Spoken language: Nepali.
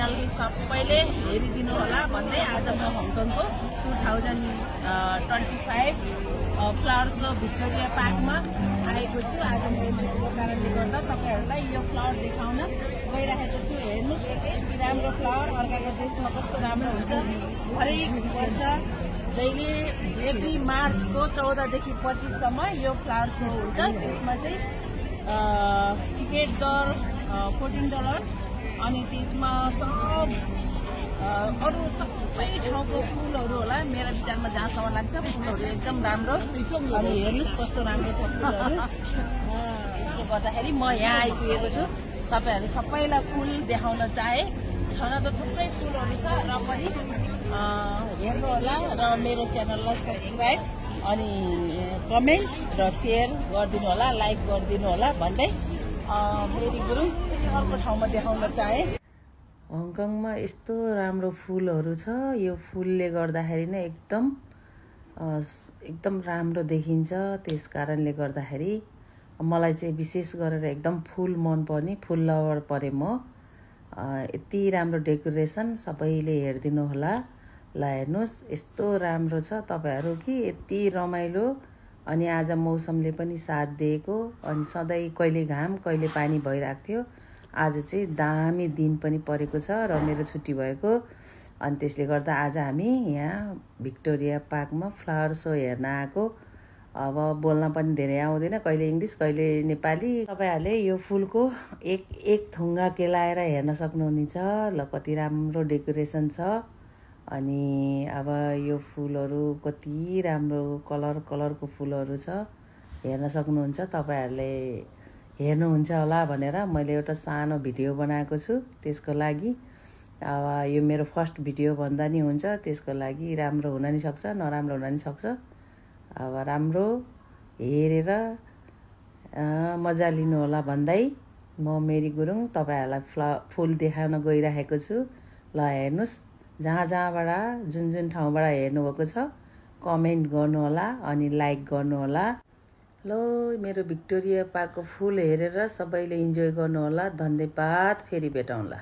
च्यानल सबैले हेरिदिनु होला भन्दै आज म हङकङको 2025 फ्लावर सो भिक्टोरिया पार्कमा आएको छु। आज मेरो छुट्टीको कारणले गर्दा तपाईहरुलाई यो फ्लावर देखाउन गइरहेको छु। हेर्नुस्, यति राम्रो फ्लावर अर्काको देशमा कस्तो राम्रो हुन्छ। हरेक वर्ष जहिले एभ्री मार्चको 14 देखि 25 सम्म यो फ्लावर सो हुन्छ। त्यसमा चाहिँ टिकट दर $14 अनि त्यसमा सब अरु सबै ठाउँको फुलहरु होला। मेरो विचारमा जहाँसम्म लाग्छ फुलहरु एकदम राम्रो। अनि हेर्नुस् कस्तो राम्रो छ फुलहरु। यसले गर्दाखेरि म यहाँ आइपुगेको छु। तपाईहरु सबैलाई फुल देखाउन चाहे। छन त थुप्रै फुलहरु छ र पनि हेर्नु होला र मेरो च्यानललाई सब्स्क्राइब अनि कमेन्ट र शेयर गरिदिनु होला, लाइक गरिदिनु होला भन्दै मेरी गुरुङ अर्को ठाउँमा देखाउन चाहे। हङकङमा यस्तो राम्रो फुलहरु छ। यो फुलले गर्दाखेरि नै एकदम राम्रो देखिन्छ। त्यसकारणले गर्दाखेरि मलाई चाहिँ विशेष गरेर एकदम फुल मन पर्ने, फुल लभर परे म। यति राम्रो डेकोरेसन सबैले हेर्दिनु होला। ल हेर्नुस् यस्तो राम्रो छ तपाईहरु कि यति रमाइलो। अनि आज मौसमले पनि साथ दिएको। अनि सधैँ कहिले घाम कहिले पानी भइरहेको थियो। आज चाहिँ दामी दिन पनि परेको छ र मेरो छुट्टी भएको। अनि त्यसले गर्दा आज हामी यहाँ भिक्टोरिया पार्कमा फ्लावर सो हेर्न आएको। अब बोल्न पनि धेरै आउँदैन, कहिले इङ्ग्लिस कहिले नेपाली। तपाईहरुले यो फुलको एक थुङ्गा केलाएर हेर्न सक्नुहुनेछ। ल कति राम्रो डेकोरेसन छ। अनि अब यो फुलहरु कति राम्रो कलरको फुलहरु छ। हेर्न सक्नुहुन्छ। तपाईहरुले हेर्नुहुन्छ होला भनेर मैले एउटा सानो भिडियो बनाएको छु। त्यसको लागि अब यो मेरो फर्स्ट भिडियो भन्दा नि हुन्छ। त्यसको लागि राम्रो हुन नि सक्छ, नराम्रो हुन नि सक्छ। अब राम्रो हेरेर मजा लिनु होला भन्दै म मेरी गुरुङ तपाईहरुलाई फुल देखाउन गइरहेको छु। ल हेर्नुस्, जहाँबाट जुन ठाउँबाट हेर्नुभएको छ कमेन्ट गर्नु होला अनि लाइक गर्नु होला। लो मेरो भिक्टोरिया पार्कको फुल हेरेर सबैले इन्जोय गर्नु होला। धन्यवाद। फेरि भेटौँला।